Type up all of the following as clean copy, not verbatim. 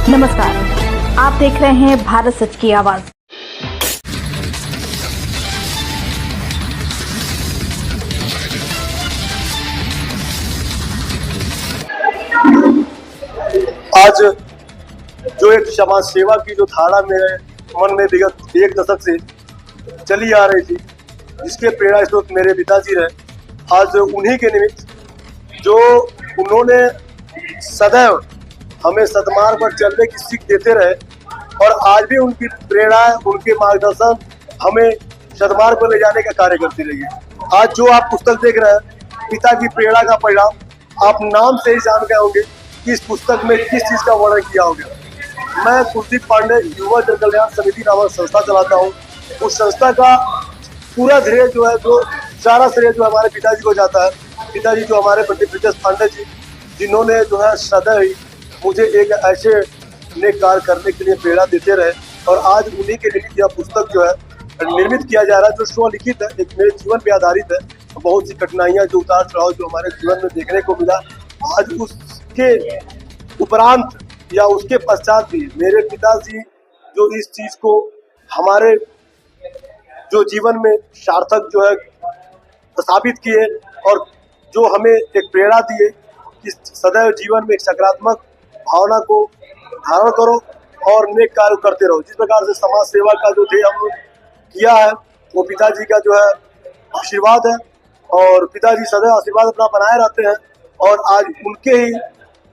नमस्कार, आप देख रहे हैं भारत सच की आवाज। आज जो एक समाज सेवा की जो धारा मेरे मन में विगत एक दशक से चली आ रही थी, जिसके प्रेरणा स्रोत मेरे पिताजी रहे, आज उन्हीं के निमित्त जो उन्होंने सदैव हमें सद्मार्ग पर चलने की सीख देते रहे और आज भी उनकी प्रेरणा, उनके मार्गदर्शन हमें सद्मार्ग पर ले जाने का कार्य करती रही है। आज जो आप पुस्तक देख रहे हैं, पिता की प्रेरणा का परिणाम, आप नाम से ही जान गए होंगे कि इस पुस्तक में किस चीज का वर्णन किया होगा। मैं कुलदीप पांडे युवा जन कल्याण समिति नामक संस्था चलाता हूँ। उस संस्था का पूरा श्रेय जो है, जो सारा श्रेय जो हमारे पिताजी को जाता है। पिताजी जो हमारे पंडित ब्रजेश पांडे जी, जिन्होंने जो है सदैव ही मुझे एक ऐसे नेक कार्य करने के लिए प्रेरणा देते रहे और आज उन्हीं के निमित्त यह पुस्तक जो है निर्मित किया जा रहा है, जो स्वलिखित है, एक मेरे जीवन पे आधारित है। बहुत सी कठिनाइयां, जो उतार चढ़ाव जो हमारे जीवन में देखने को मिला, आज उसके उपरांत या उसके पश्चात भी मेरे पिताजी जो इस चीज को हमारे जो जीवन में सार्थक जो है स्थापित किए और जो हमें एक प्रेरणा दिए कि सदैव जीवन में एक सकारात्मक भावना को धारण करो और नेक कार्य करते रहो। जिस प्रकार से समाज सेवा का जो ध्येय हम लोग किया है, वो पिताजी का जो है आशीर्वाद है और पिताजी सदैव आशीर्वाद अपना बनाए रहते हैं। और आज उनके ही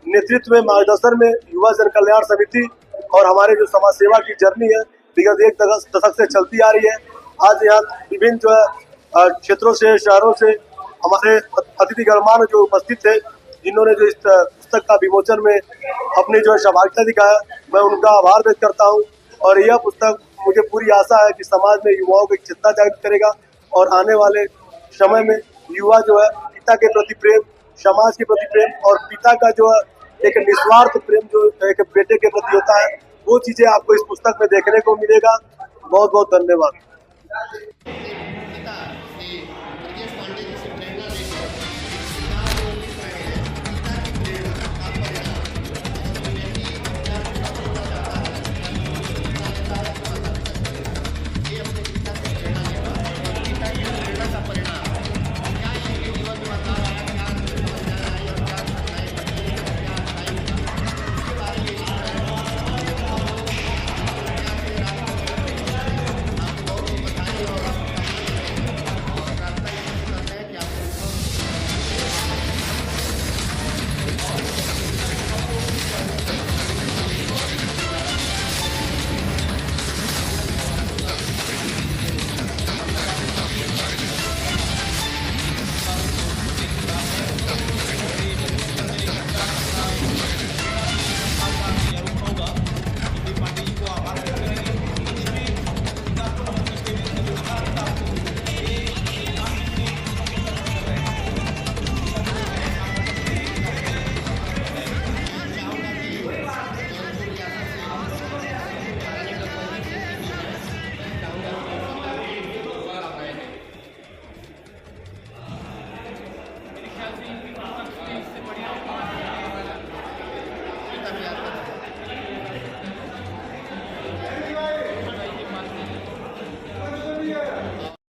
नेतृत्व में, मार्गदर्शन में युवा जन कल्याण समिति और हमारे जो समाज सेवा की जर्नी है विगत एक दशक से चलती आ रही है। आज यहाँ विभिन्न जो है क्षेत्रों से, शहरों से हमारे अतिथि गणमान्य जो उपस्थित थे, जिन्होंने जो इस पुस्तक का विमोचन में अपनी जो है सहभागिता दिखाया, मैं उनका आभार व्यक्त करता हूँ। और यह पुस्तक, मुझे पूरी आशा है कि समाज में युवाओं की चेतना जागृत करेगा और आने वाले समय में युवा जो है पिता के प्रति प्रेम, समाज के प्रति प्रेम और पिता का जो है एक निस्वार्थ प्रेम जो एक बेटे के प्रति होता है, वो चीजें आपको इस पुस्तक में देखने को मिलेगा। बहुत बहुत धन्यवाद।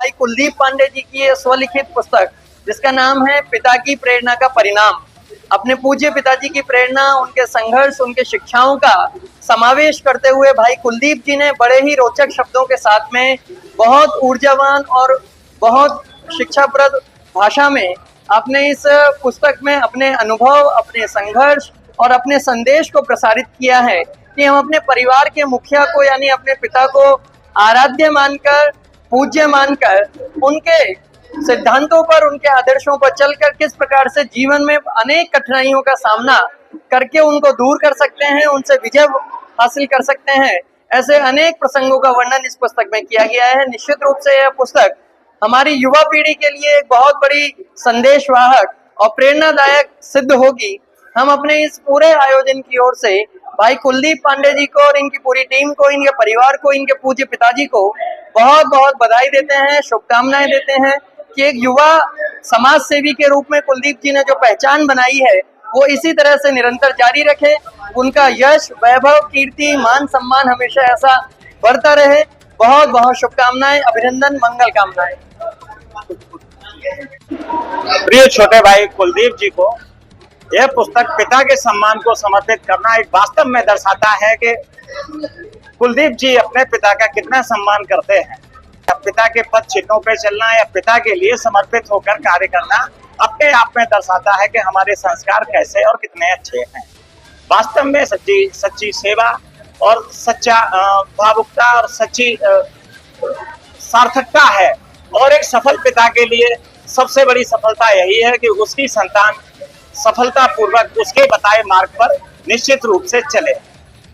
भाई कुलदीप पांडे जी की ये स्वलिखित पुस्तक, जिसका नाम है पिता की प्रेरणा का परिणाम, अपने पूज्य पिताजी की प्रेरणा, उनके संघर्ष, उनके शिक्षाओं का समावेश करते हुए भाई कुलदीप जी ने बड़े ही रोचक शब्दों के साथ में, बहुत ऊर्जावान और बहुत शिक्षाप्रद भाषा में अपने इस पुस्तक में अपने अनुभव, अपने संघर्ष और अपने संदेश को प्रसारित किया है कि हम अपने परिवार के मुखिया को, यानी अपने पिता को आराध्य मानकर, पूज्य मानकर, उनके सिद्धांतों पर, उनके आदर्शों पर चलकर किस प्रकार से जीवन में अनेक कठिनाइयों का सामना करके उनको दूर कर सकते हैं, उनसे विजय हासिल कर सकते हैं। ऐसे अनेक प्रसंगों का वर्णन इस पुस्तक में किया गया है। निश्चित रूप से यह पुस्तक हमारी युवा पीढ़ी के लिए एक बहुत बड़ी संदेशवाहक और प्रेरणादायक सिद्ध होगी। हम अपने इस पूरे आयोजन की ओर से भाई कुलदीप पांडे जी को और इनकी पूरी टीम को, इनके परिवार को, इनके पूज्य पिताजी को बहुत बहुत बधाई देते हैं, शुभकामनाएं देते हैं कि एक युवा समाज सेवी के रूप में कुलदीप जी ने जो पहचान बनाई है, वो इसी तरह से निरंतर जारी रखे। उनका यश, वैभव, कीर्ति, मान सम्मान हमेशा ऐसा बढ़ता रहे। बहुत बहुत शुभकामनाएं, अभिनंदन, मंगल कामनाएं। प्रिय छोटे भाई कुलदीप जी को यह पुस्तक पिता के सम्मान को समर्पित करना एक वास्तव में दर्शाता है कि कुलदीप जी अपने पिता का कितना सम्मान करते हैं। पिता के पद चिन्हों पे चलना या पिता के लिए समर्पित होकर कार्य करना अपने आप में दर्शाता है कि हमारे संस्कार कैसे और कितने अच्छे हैं। वास्तव में सच्ची सेवा और सच्चा भावुकता और सच्ची सार्थकता है। और एक सफल पिता के लिए सबसे बड़ी सफलता यही है कि उसकी संतान सफलतापूर्वक उसके बताए मार्ग पर निश्चित रूप से चले।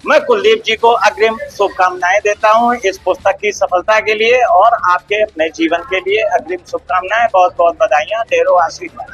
मैं कुलदीप जी को अग्रिम शुभकामनाएं देता हूं इस पुस्तक की सफलता के लिए और आपके अपने जीवन के लिए अग्रिम शुभकामनाएं। बहुत बहुत बधाइयां, ढेरों आशीर्वाद।